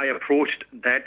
I approached that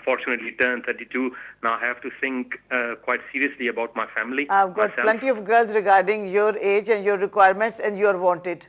fortunately turned 32. Now I have to think quite seriously about my family. I've got plenty of girls regarding your age and your requirements and you are wanted.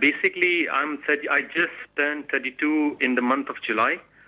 basically I just turned 32 in the month of July.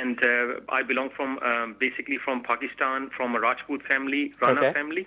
And I belong from basically from Pakistan, from a Rajput family, Rana Okay. family.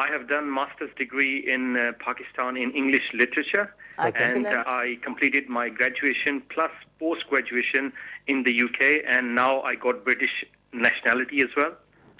I have done master's degree in Pakistan in English literature. Excellent. And I completed my graduation plus post-graduation in the UK, and now I got British nationality as well.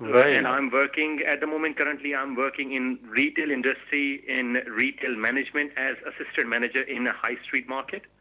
Very And nice. I'm working at the moment, currently I'm working in retail industry, in retail management as assistant manager in a high street market.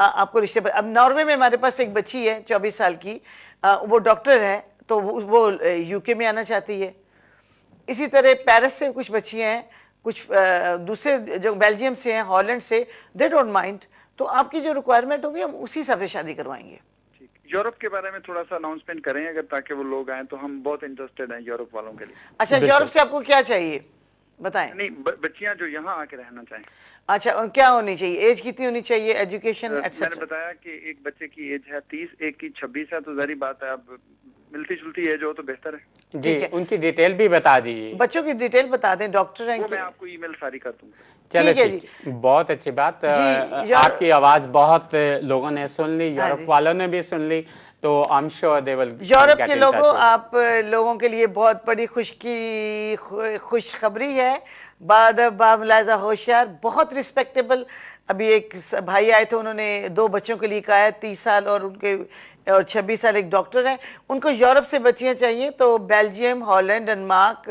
آپ کو رشتے پر. اب Norway میں ہمارے پاس ایک بچی ہے 24 سال کی, وہ ڈاکٹر ہے, تو وہ یو کے میں آنا چاہتی ہے. اسی طرح پیرس سے کچھ بچیاں ہیں, کچھ دوسرے جو بیلجیم سے ہیں, ہالینڈ سے, دے ڈونٹ مائنڈ. تو آپ کی جو ریکوائرمنٹ ہوگی ہم اسی حساب سے شادی کروائیں گے. یورپ کے بارے میں تھوڑا سا اناؤنسمنٹ کریں اگر, تاکہ وہ لوگ آئیں, تو ہم بہت انٹرسٹڈ ہیں یورپ والوں کے لیے. اچھا, یورپ سے آپ کو کیا چاہیے بتائیں؟ نہیں, بچیاں جو یہاں آ کے رہنا چاہیں. اچھا, کیا ہونی چاہیے, ایج کتنی ہونی چاہیے, ایجوکیشن میں نے ایٹسٹرا؟ بتایا کہ ایک بچے کی ایج ہے 30, ایک کی 26 ہے, تو ظاہری بات ہے اب ملتی جلتی ایج ہو تو بہتر ہے. جی, ان کی ڈیٹیل بھی بتا دیجیے. بچوں کی ڈیٹیل بتا دیں, ڈاکٹر ہیں وہ کہ. میں آپ کو ای میل ساری کر دوں گا. چلے ٹھیک ہے ٹھیک, بہت اچھی بات. جی, آپ کی آواز بہت لوگوں نے سن لی, ہاں یورپ جی. والوں نے بھی سن لی, تو I'm sure they will Europe get کے in touch لوگوں, with you. آپ لوگوں کے لیے بہت بڑی خوشخبری ہے. باملاحظہ ہوشیار, بہت رسپیکٹیبل. ابھی ایک بھائی آئے تھے, انہوں نے 2 بچوں کے لیے کہا ہے, 30 سال اور ان کے اور 26 سال, ایک ڈاکٹر ہیں. ان کو یورپ سے بچیاں چاہیے, تو بیلجیم, ہالینڈ, ڈنمارک,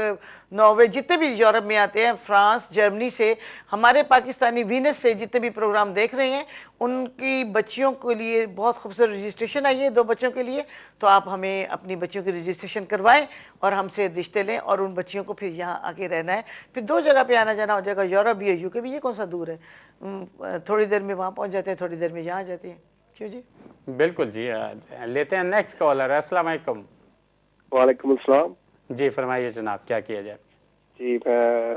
ناروے, جتنے بھی یورپ میں آتے ہیں, فرانس, جرمنی سے, ہمارے پاکستانی وینس سے جتنے بھی پروگرام دیکھ رہے ہیں, ان کی بچیوں کے لیے بہت خوبصورت رجسٹریشن آئی ہے 2 بچوں کے لیے. تو آپ ہمیں اپنی بچیوں کی رجسٹریشن کروائیں اور ہم سے رشتے لیں, اور ان بچیوں کو پھر یہاں آ کے رہنا ہے. پھر 2 جگہ پہ آنا جانا ہو جائے گا, یورپ بھی ہے, یو کے بھی, یہ کون سا دور ہے, تھوڑی دیر میں وہاں پہنچ جاتے ہیں, تھوڑی دیر میں یہاں آ جاتے ہیں. کیوں جی؟ بالکل جی, لیتے ہیں نیکسٹ کالر. السلام علیکم. وعلیکم السلام. جی فرمائیے جناب, کیا کیا جائے؟ جی, میں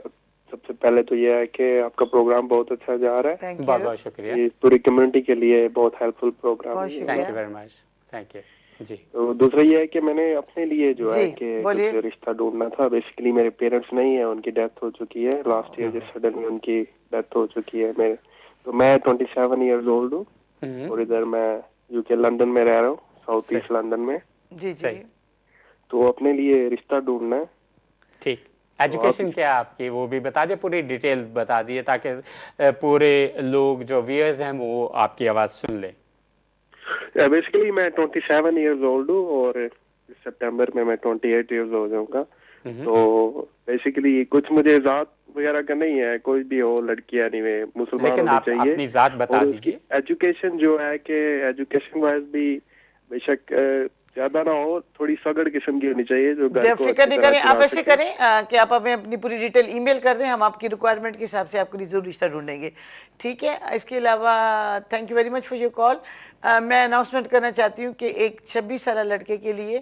سب سے پہلے تو یہ ہے کہ آپ کا پروگرام بہت اچھا جا رہا ہے. تھینک بہت یو, بہت شکریہ. جی, پوری کمیونٹی کے لیے بہت ہیلپ فل پروگرام بہت ہے. شکریہ. Thank you very much, thank you. جی, تو دوسرا یہ ہے کہ میں نے اپنے لیے جو ہے جی کہ بولیے. کچھ رشتہ ڈھونڈنا تھا. بیسیکلی میرے پیرنٹس نہیں ہیں, ان کی ڈیتھ ہو چکی ہے لاسٹ ایئر, جس سڈنلی ان کی ڈیتھ ہو چکی ہے. تو میں 27 ایئرز اولڈ ہوں, اور ادھر میں یو کے لندن میں رہ رہا ہوں, ساؤتھ ایسٹ لندن میں. جی جی, صحیح. تو اپنے لیے رشتہ ڈھونڈنا ہے. ٹھیک. ایجوکیشن کیا ہے آپ کی, وہ بھی بتا دیے, پوری ڈیٹیل بتا دیے, تاکہ پورے لوگ جو ویئرز ہیں وہ آپ کی آواز سن لیں. بیسیکلی میں 27 ایئرز اولڈ ہوں, اور سپٹمبر میں 28 ایئرز ہو جاؤں گا. تو بیسیکلی کچھ مجھے ذات وغیرہ کا نہیں ہے, کوئی بھی ہو, لڑکی نہیں مسلمان لیکن ہونی آپ چاہیے. اپنی ذات بتا اور اس کی دیجیے. ایجوکیشن جو ہے کہ ایجوکیشن وائز بھی بے شک زیادہ نہ ہو, تھوڑی سگڑ قسم کی ہونی چاہیے, جو گھر کو فکر اچھی نہیں طرح کریں. آپ چلا ایسے سکے. کریں کہ آپ ہمیں اپنی پوری ڈیٹیل ای میل کر دیں, ہم آپ کی ریکوائرمنٹ کے حساب سے آپ کے لیے ضرور رشتہ ڈھونڈیں گے. ٹھیک ہے. اس کے علاوہ thank you very much for your call. میں اناؤنسمنٹ کرنا چاہتی ہوں کہ ایک 26 سالہ لڑکے کے لیے,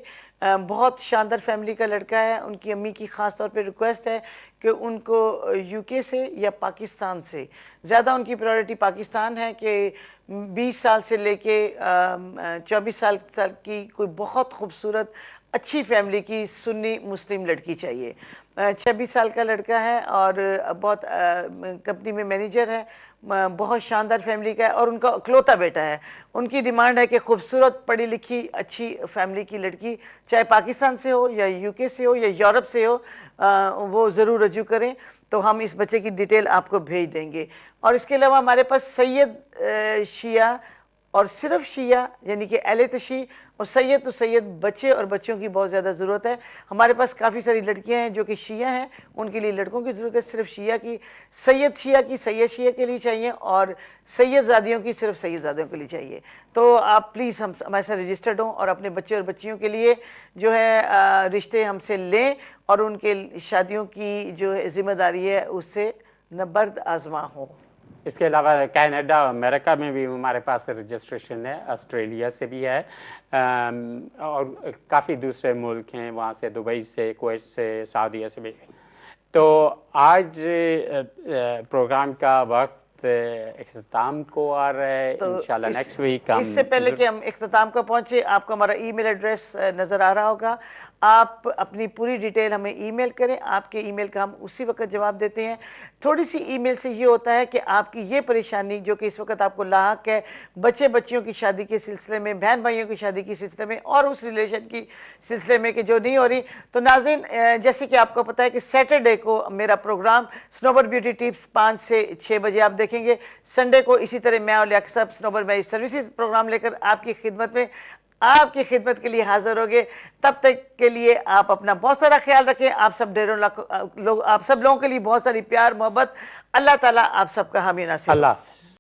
بہت شاندار فیملی کا لڑکا ہے. ان کی امی کی خاص طور پہ ریکویسٹ ہے کہ ان کو یو کے سے یا پاکستان سے, زیادہ ان کی پرائورٹی پاکستان ہے, کہ 20 سال سے لے کے 24 سال تک کی کوئی بہت خوبصورت اچھی فیملی کی سنی مسلم لڑکی چاہیے. 26 سال کا لڑکا ہے اور بہت کمپنی میں مینیجر ہے, بہت شاندار فیملی کا ہے, اور ان کا اکلوتا بیٹا ہے. ان کی ڈیمانڈ ہے کہ خوبصورت پڑھی لکھی اچھی فیملی کی لڑکی, چاہے پاکستان سے ہو یا یو کے سے ہو یا یورپ سے ہو, وہ ضرور رجوع کریں. تو ہم اس بچے کی ڈیٹیل آپ کو بھیج دیں گے. اور اس کے علاوہ ہمارے پاس سید شیعہ اور صرف شیعہ یعنی کہ اہل تشیع اور سید تو سید بچے اور بچوں کی بہت زیادہ ضرورت ہے. ہمارے پاس کافی ساری لڑکیاں ہیں جو کہ شیعہ ہیں, ان کے لیے لڑکوں کی ضرورت ہے. صرف شیعہ کی, سید شیعہ کے لیے چاہیے, اور سید زادیوں کی صرف سید زادیوں کے لیے چاہیے. تو آپ پلیز ہمارے ساتھ رجسٹرڈ ہوں اور اپنے بچے اور بچیوں کے لیے جو ہے رشتے ہم سے لیں, اور ان کے شادیوں کی جو ذمہ داری ہے اس سے نبرد آزما ہو. اس کے علاوہ کینیڈا, امریکہ میں بھی ہمارے پاس رجسٹریشن ہے, آسٹریلیا سے بھی ہے, اور کافی دوسرے ملک ہیں وہاں سے, دبئی سے, کویت سے, سعودیہ سے بھی. تو آج پروگرام کا وقت اختتام کو آ رہا ہے. انشاءاللہ نیکسٹ ویک اس سے پہلے کہ ہم اختتام کو پہنچے, آپ کو ہمارا ای میل ایڈریس نظر آ رہا ہوگا. آپ اپنی پوری ڈیٹیل ہمیں ای میل کریں, آپ کے ای میل کا ہم اسی وقت جواب دیتے ہیں. تھوڑی سی ای میل سے یہ ہوتا ہے کہ آپ کی یہ پریشانی جو کہ اس وقت آپ کو لاحق ہے, بچے بچیوں کی شادی کے سلسلے میں, بہن بھائیوں کی شادی کے سلسلے میں, اور اس ریلیشن کی سلسلے میں کہ جو نہیں ہو رہی. تو ناظرین, جیسے کہ آپ کو پتہ ہے کہ سیٹرڈے کو میرا پروگرام سنوبر بیوٹی ٹپس 5 سے 6 بجے آپ دیکھیں گے. سنڈے کو اسی طرح میں اور لیاقت صاحب سنوبر میرج سروسز پروگرام لے کر آپ کی خدمت کے لیے حاضر ہوگے. تب تک کے لیے آپ اپنا بہت سارا خیال رکھیں. آپ سب لوگوں کے لیے بہت ساری پیار محبت. اللہ تعالیٰ آپ سب کا حامی ناصر. اللہ حافظ.